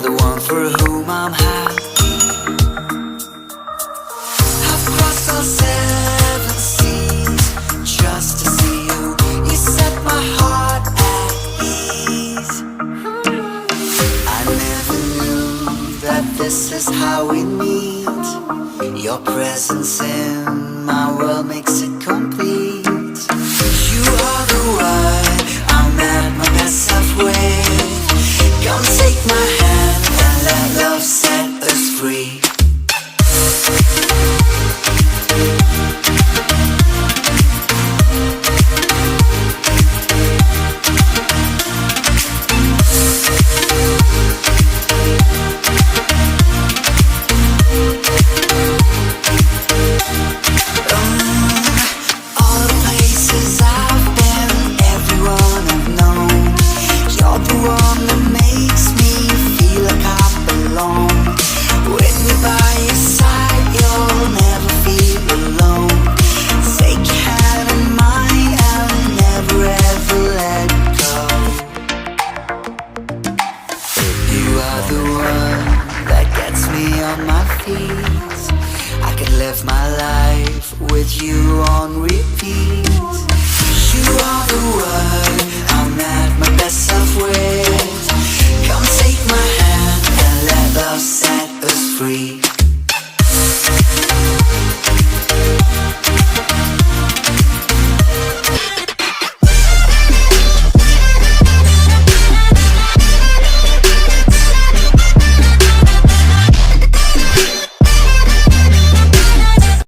the one for whom I'm happy. I've crossed all 7 seas just to see you. You set my heart at ease. I never knew that this is how we meet. Your presence in my world makes it complete. You are the one I'm at my best self with. Come take my hand and let love set us free. I could live my life with you on repeat. You are the one I'm at my best self with. Come take my hand.